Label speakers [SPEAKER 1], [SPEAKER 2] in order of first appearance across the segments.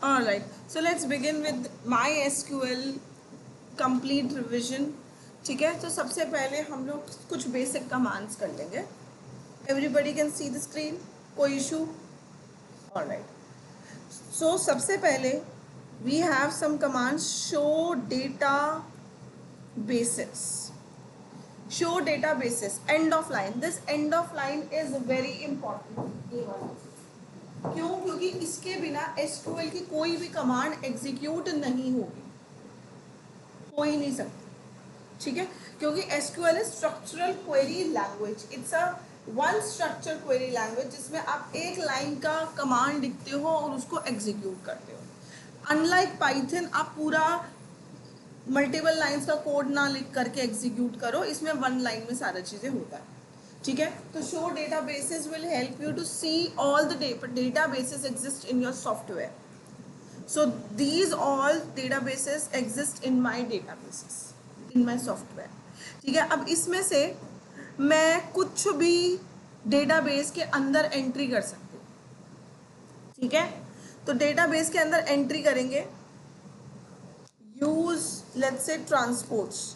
[SPEAKER 1] Alright, so let's begin with MySQL complete revision. ठीक है, तो सबसे पहले हम लोग कुछ बेसिक कमांड्स कर लेंगे. Everybody can see the screen? कोई इशू? Alright, so सबसे पहले we have some commands. Show databases. Show databases. End of line. This end of line is very important. ये वाला क्यों? क्योंकि इसके बिना एसक्यूएल की कोई भी कमांड एग्जीक्यूट नहीं होगी, हो ही नहीं सकती. ठीक है, क्योंकि SQL is structural query language. It's a one structure query language जिसमें आप एक लाइन का कमांड लिखते हो और उसको एग्जीक्यूट करते हो. अनलाइक पाइथन आप पूरा मल्टीपल लाइंस का कोड ना लिख करके एग्जीक्यूट करो, इसमें वन लाइन में सारी चीज़ें होता है. ठीक है, तो show databases will help you to see all the databases exist in your software. So these all databases exist in my databases in my software. ठीक है, अब इसमें से मैं कुछ भी डेटाबेस के अंदर एंट्री कर सकती हूँ. ठीक है, तो डेटाबेस के अंदर एंट्री करेंगे. Use let's say transports.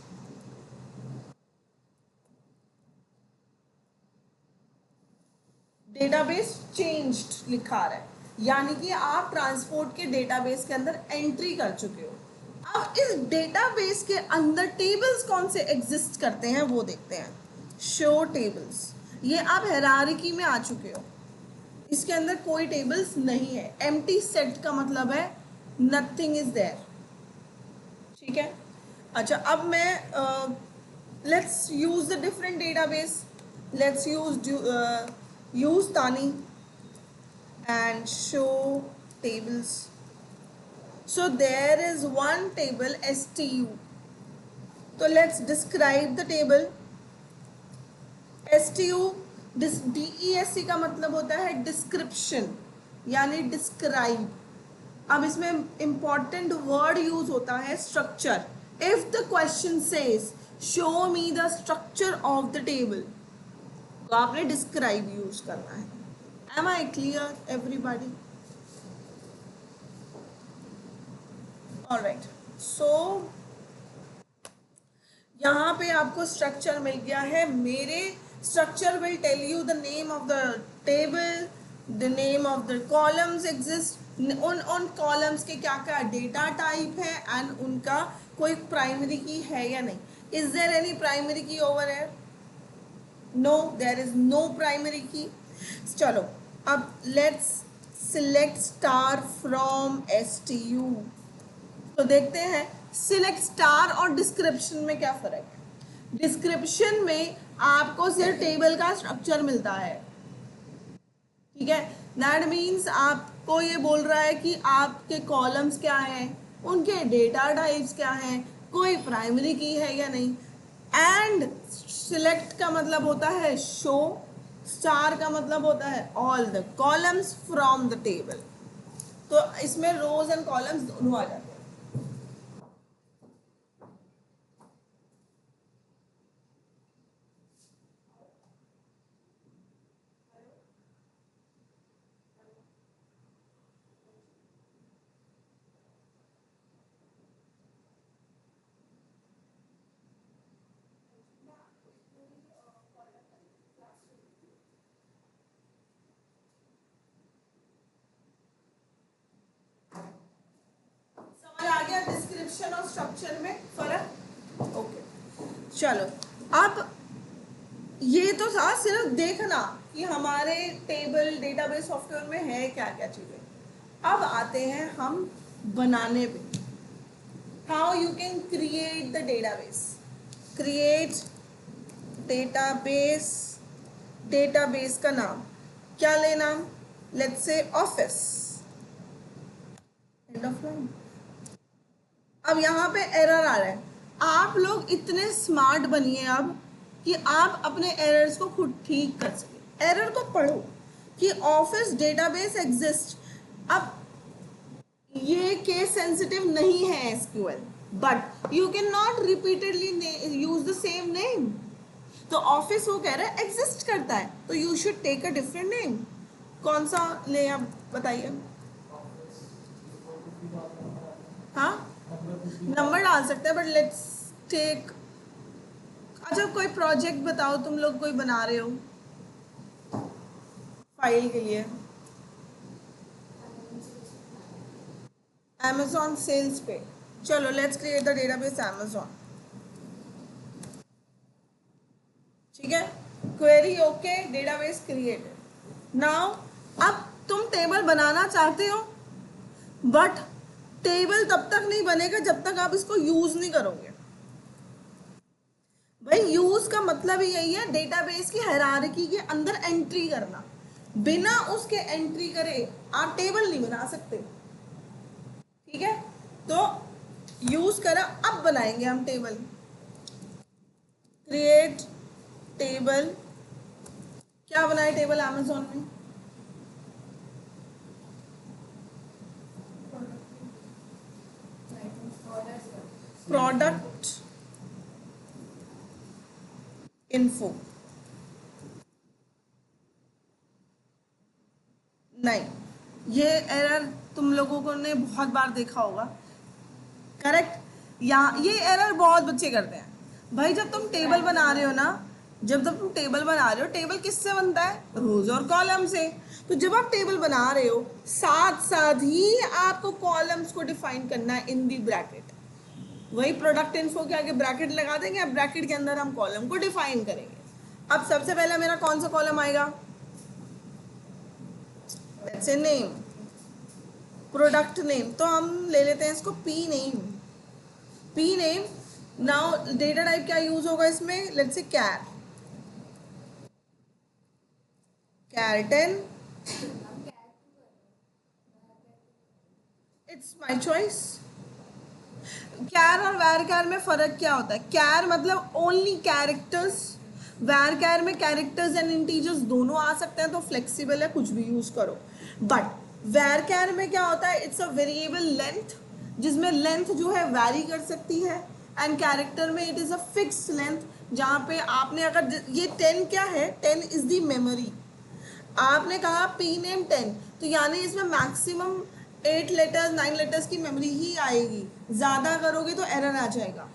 [SPEAKER 1] Database changed लिखा रहा है, यानी कि आप ट्रांसपोर्ट के डेटाबेस के अंदर एंट्री कर चुके हो. अब इस डेटाबेस के अंदर टेबल्स कौन से एग्जिस्ट करते हैं वो देखते हैं. Show tables. ये आप हायरार्की में आ चुके हो, इसके अंदर कोई टेबल्स नहीं है. एम्प्टी सेट का मतलब है नथिंग इज देयर. ठीक है, अच्छा अब मैं let's use the different database. Let's use Tani and show tables. So there is one table STU. So let's describe the table. STU DESC का मतलब होता है description, यानी describe. अब इसमें important word use होता है structure. If the question says show me the structure of the table, तो आपने डिस्क्राइब यूज करना है. Am I clear everybody? Alright, so यहाँ पे आपको स्ट्रक्चर मिल गया है. मेरे structure will tell you the name of the table, the name of the columns exist, उन कॉलम्स के क्या क्या डेटा टाइप है एंड उनका कोई प्राइमरी की है या नहीं. इज देयर एनी प्राइमरी की ओवर है? No, there is no primary key. चलो अब let's select star from STU. तो देखते हैं select star और description में क्या फ़र्क है. description में आपको सिर्फ टेबल का स्ट्रक्चर मिलता है. ठीक है, that means आपको ये बोल रहा है कि आपके कॉलम्स क्या हैं, उनके डेटा टाइप्स क्या हैं, कोई प्राइमरी की है या नहीं. एंड सिलेक्ट का मतलब होता है शो, स्टार का मतलब होता है all the columns from the table. तो इसमें रोज एंड कॉलम्स दोनों आ जाते हैं. डिस्क्रिप्शन और स्ट्रक्चर में फर्क. ओके, चलो अब ये तो था सिर्फ देखना कि हमारे टेबल डेटाबेस सॉफ्टवेयर में है क्या क्या चीजें. अब आते हैं हम बनाने पे. How you can create the database. Create database. Database का नाम क्या लेना? Let's say office. And of line. अब यहाँ पे एरर आ रहा है. आप लोग इतने स्मार्ट बनिए अब कि आप अपने एरर्स को खुद ठीक कर सके. एरर को पढ़ो कि ऑफिस डेटाबेस एग्जिस्ट. अब ये केस सेंसिटिव नहीं है SQL, but you can not repeatedly use the same name. तो ऑफिस वो कह रहा है एग्जिस्ट करता है, तो you should take a different name. कौन सा ले आप बताइए. नंबर डाल सकते हैं, बट लेट्स टेक, अच्छा कोई प्रोजेक्ट बताओ, तुम लोग कोई बना रहे हो फाइल के लिए, Amazon सेल्स पे, चलो let's create the database Amazon, ठीक है, query okay, database created. Now अब तुम टेबल बनाना चाहते हो, बट टेबल तब तक नहीं बनेगा जब तक आप इसको यूज नहीं करोगे। भाई यूज का मतलब ही यही है, डेटाबेस की हायरार्की के अंदर एंट्री करना, बिना उसके एंट्री करे आप टेबल नहीं बना सकते, ठीक है। तो यूज करा, अब बनाएंगे हम टेबल, क्रिएट टेबल, क्या बनाए टेबल Amazon में, प्रोडक्ट इन्फो, नहीं, ये एरर तुम लोगों को ने बहुत बार देखा होगा, करेक्ट, या ये एरर बहुत बच्चे करते हैं। भाई जब तुम टेबल बना रहे हो ना, जब तक तुम टेबल बना रहे हो, टेबल किससे बनता है, रोज और कॉलम से। तो जब आप टेबल बना रहे हो, साथ साथ ही आपको कॉलम्स को डिफाइन करना है इन दी ब्रैकेट, वही प्रोडक्ट इन्फो के आगे ब्रैकेट लगा देंगे, अब ब्रैकेट के अंदर हम कॉलम को डिफाइन करेंगे। अब सबसे पहले मेरा कौन सा कॉलम आएगा, let's say name, product name, तो हम ले लेते हैं इसको P name, P name. Now data type क्या यूज होगा इसमें, लेट्स से कैर, कैरटन, इट्स माय चॉइस। कैर और वैर कैर में फर्क क्या होता है, कैर मतलब ओनली कैरेक्टर्स, वैर कैर में कैरेक्टर्स एंड इंटीजर्स दोनों आ सकते हैं, तो फ्लेक्सिबल है, कुछ भी यूज करो। बट वैर कैर में क्या होता है, इट्स अ वेरिएबल लेंथ, जिसमें लेंथ जो है वैरी कर सकती है, एंड कैरेक्टर में it is a fix length, जहाँ पे आपने अगर ये 10 क्या है, 10 इज द मेमोरी, आपने कहा पी नेम 10, तो यानी इसमें मैक्सिमम 8 लेटर्स 9 लेटर्स की मेमोरी ही आएगी, ज़्यादा करोगे तो एरर आ जाएगा,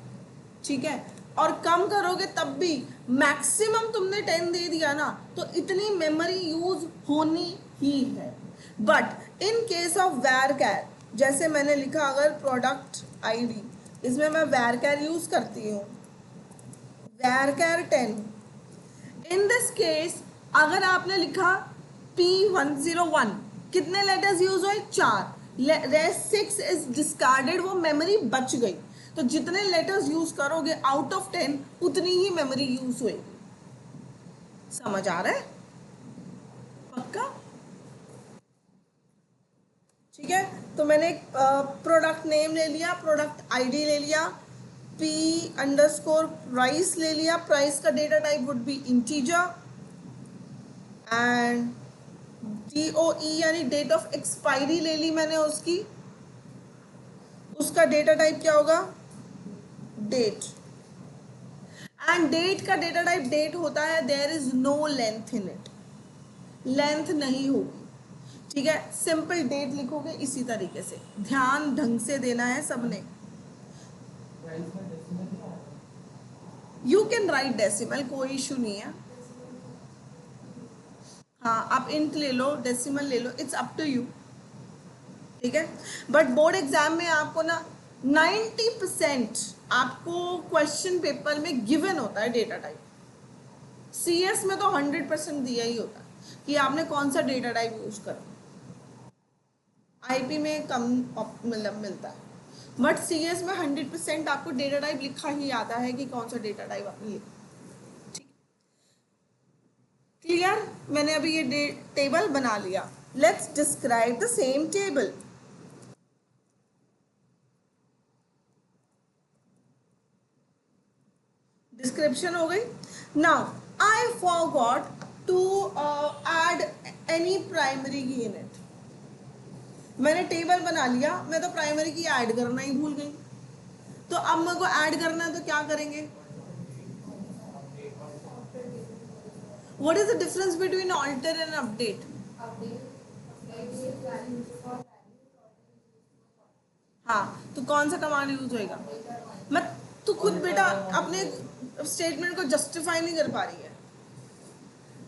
[SPEAKER 1] ठीक है, और कम करोगे तब भी मैक्सिमम तुमने 10 दे दिया ना, तो इतनी मेमोरी यूज होनी ही है। बट इन केस ऑफ वैर कैर, जैसे मैंने लिखा अगर प्रोडक्ट आईडी, इसमें मैं वैर कैर यूज करती हूँ, वैर कैर 10, इन दिस केस अगर आपने लिखा P101, कितने लेटर्स यूज हुए, 4, रेस्ट 6 इज डिस्कार्डेड, वो मेमोरी बच गई। तो जितने लेटर्स यूज करोगे आउट ऑफ 10 उतनी ही मेमोरी यूज हुई, समझ आ रहा है, पक्का, ठीक है। तो मैंने प्रोडक्ट नेम ले लिया, प्रोडक्ट आईडी ले लिया, P_प्राइस ले लिया, प्राइस का data type would be integer, and DOE यानी डेट ऑफ एक्सपायरी ले ली मैंने उसकी, उसका डेटा टाइप क्या होगा, डेट, एंड डेट का डेटा टाइप डेट होता है, there is no length in it, length नहीं होगी, ठीक है, सिंपल डेट लिखोगे इसी तरीके से, ध्यान ढंग से देना है सबने। यू कैन राइट डेसिमल, कोई इशू नहीं है, हाँ आप इंट ले लो, डेसिमल ले लो, इट्स अप टू यू, ठीक है। बट बोर्ड एग्जाम में आपको ना 90% आपको क्वेश्चन पेपर में गिवन होता है डेटा टाइप, CS में तो 100% दिया ही होता है कि आपने कौन सा डेटा टाइप यूज करा, IP में कम मतलब मिलता है, बट CS में 100% आपको डेटा टाइप लिखा ही आता है कि कौन सा डेटा टाइप आपने लिखा, ठीक, क्लियर। मैंने अभी ये टेबल बना लिया, let's describe the same table, description हो गई। Now I forgot to add any primary key in it, मैंने टेबल बना लिया, मैं तो प्राइमरी की ऐड करना ही भूल गई, तो अब मेरे को ऐड करना है तो क्या करेंगे, what is the difference between alter and update, हाँ, तो कौन सा कमांड यूज होएगा? मैं तू खुद बेटा अपने स्टेटमेंट को जस्टिफाई नहीं कर पा रही है।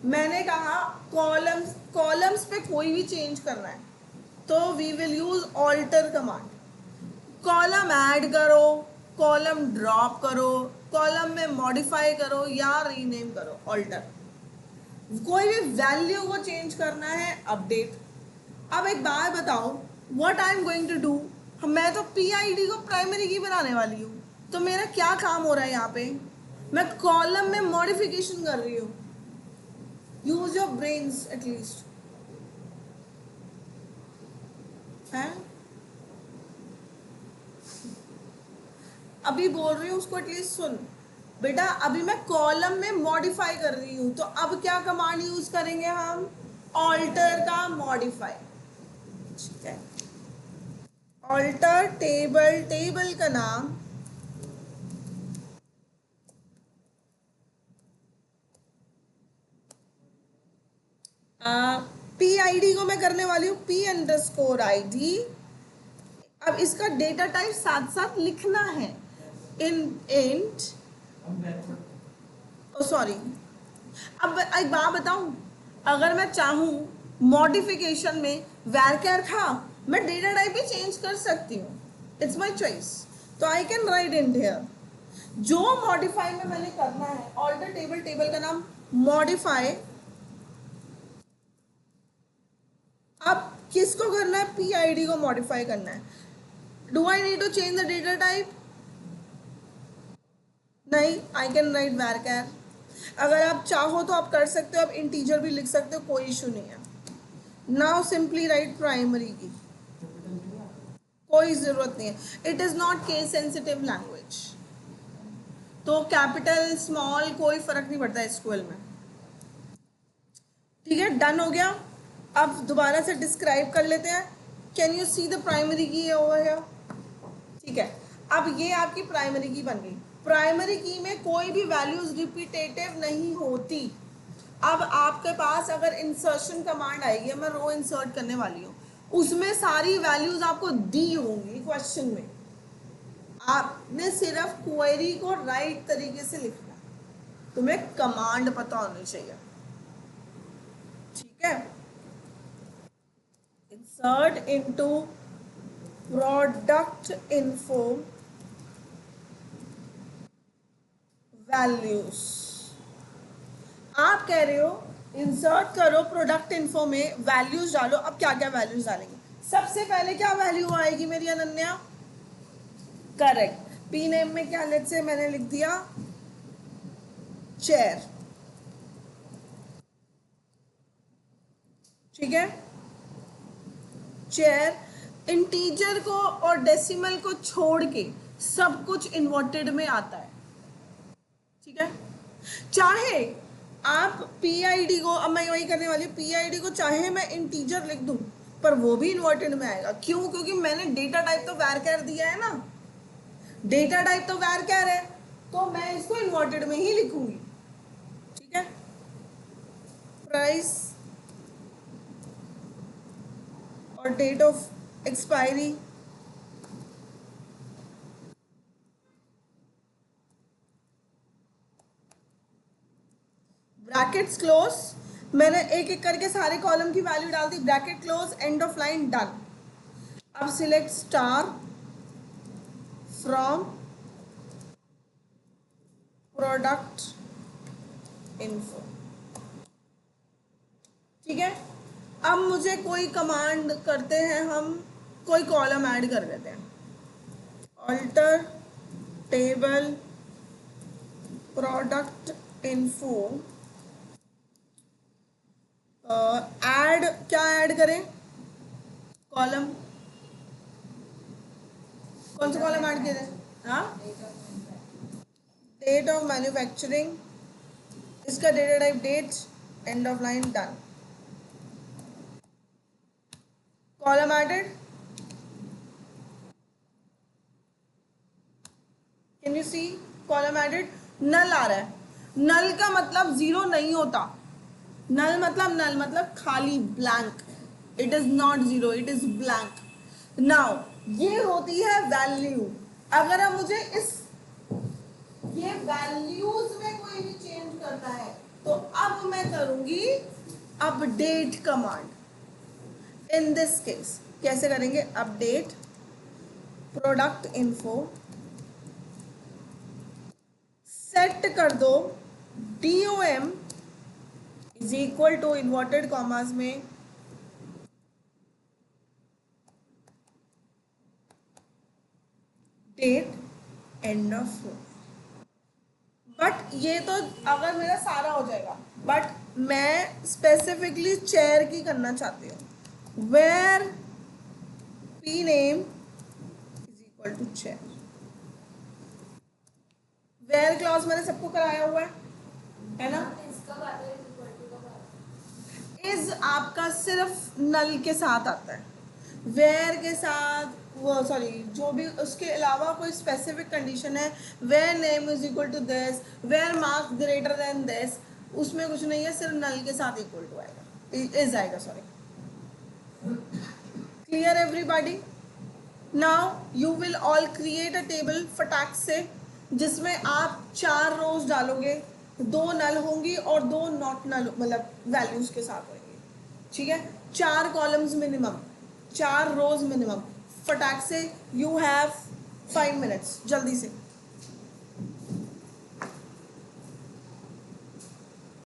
[SPEAKER 1] मैंने कहा कॉलम्स, कॉलम्स पे कोई भी चेंज करना है तो we will use alter command. Column add करो, कॉलम ड्रॉप करो, कॉलम में मॉडिफाई करो या रीनेम करो, ऑल्टर। कोई भी वैल्यू को चेंज करना है, अपडेट। अब एक बात बताओ, what I am going to do, मैं तो PID को प्राइमरी की बनाने वाली हूँ, तो मेरा क्या काम हो रहा है यहाँ पे? मैं कॉलम में मॉडिफिकेशन कर रही हूँ। यूज योर ब्रेन्स एटलीस्ट, है? अभी बोल रही हूँ उसको एटलीस्ट सुन बेटा। अभी मैं कॉलम में मॉडिफाई कर रही हूँ, तो अब क्या कमांड यूज करेंगे हम? ऑल्टर का मॉडिफाई। ठीक है, ऑल्टर टेबल, टेबल का नाम PID को मैं करने वाली हूँ P_ID। अब इसका डेटा टाइप साथ साथ लिखना है, इंट सॉरी। अब एक बात बताऊं, अगर मैं चाहूं मॉडिफिकेशन में varchar था, मैं डेटा टाइप भी चेंज कर सकती हूँ, इट्स माय चॉइस। तो I can write in here जो मॉडिफाई में मैंने करना है, ऑल्टर टेबल, टेबल का नाम मॉडिफाई। अब किसको करना है? PID को मॉडिफाई करना है। Do I need to change the data type? नहीं, आई कैन राइट varchar। अगर आप चाहो तो आप कर सकते हो, आप इंटीजर भी लिख सकते हो, कोई इशू नहीं है। नाउ सिंपली राइट प्राइमरी की, कोई जरूरत नहीं है, it is not case sensitive language, तो कैपिटल स्मॉल कोई फर्क नहीं पड़ता SQL में। ठीक है, डन हो गया। अब दोबारा से डिस्क्राइब कर लेते हैं। Can you see the primary की ओवर हियर? ठीक है, अब ये आपकी प्राइमरी की बन गई। प्राइमरी की में कोई भी वैल्यूज रिपीटेटिव नहीं होती। अब आपके पास अगर इंसर्शन कमांड आएगी, मैं रो इंसर्ट करने वाली हूँ, उसमें सारी वैल्यूज आपको दी होंगी क्वेश्चन में, आपने सिर्फ क्वेरी को राइट तरीके से लिखना, तुम्हें कमांड पता होनी चाहिए। ठीक है, insert into product info values. आप कह रहे हो इंसर्ट करो प्रोडक्ट इन्फो में वैल्यूज डालो। अब क्या क्या वैल्यूज डालेंगे? सबसे पहले क्या वैल्यू आएगी मेरी अनन्या? करेक्ट, पी नेम में क्या, लेट से मैंने लिख दिया चेयर। ठीक है, चेयर। इंटीजर को और डेसिमल को छोड़ के सब कुछ इन्वर्टेड में आता है। ठीक है, चाहे आप PID को, अब मैं वही करने वाली हूँ, PID को चाहे मैं इंटीजर लिख दूं पर वो भी इन्वर्टेड में आएगा। क्यों? क्योंकि मैंने डेटा टाइप तो varchar दिया है ना, डेटा टाइप तो varchar है, तो मैं इसको इन्वर्टेड में ही लिखूंगी। ठीक है, प्राइस और date of expiry, brackets close. मैंने एक एक करके सारे कॉलम की वैल्यू डाल दी, bracket close, end of line, done. अब select star from product info. ठीक है, अब मुझे कोई कमांड करते हैं, हम कोई कॉलम ऐड कर देते हैं, alter table product info. Add, क्या ऐड करें? कॉलम, कौन सा कॉलम ऐड किया है? हाँ, डेट ऑफ मैन्युफैक्चरिंग, इसका data type date, end of line, done. Column added, can you see column added? Null आ रहा है, नल का मतलब जीरो नहीं होता, नल मतलब खाली, blank, it is not zero, it is blank. Now ये होती है वैल्यू। अगर अब मुझे इस ये वैल्यूज में कोई भी चेंज करना है तो अब मैं करूंगी update command. In this case कैसे करेंगे? अपडेट प्रोडक्ट इन्फो, सेट कर दो DOM is equal to inverted commas में date end of row. But ये तो अगर मेरा सारा हो जाएगा, बट मैं स्पेसिफिकली चेयर की करना चाहती हूँ। Where P name is equal to chair. Where clause मैंने सबको कराया हुआ है ना? इज आपका सिर्फ नल के साथ आता है, वेयर के साथ वो सॉरी जो भी उसके अलावा कोई स्पेसिफिक कंडीशन है, where name is equal to this, where marks greater than this, उसमें कुछ नहीं है, सिर्फ नल के साथ इक्वल टू आएगा, इज आएगा sorry. Clear everybody? Now you will all create a table फटाक से, जिसमें आप 4 रोज डालोगे, 2 नल होंगी और 2 नॉट नल मतलब वैल्यूज के साथ होंगी, ठीक है? 4 कॉलम्स मिनिमम, 4 रोज मिनिमम। फटाक से, यू हैव 5 मिनट्स, जल्दी से।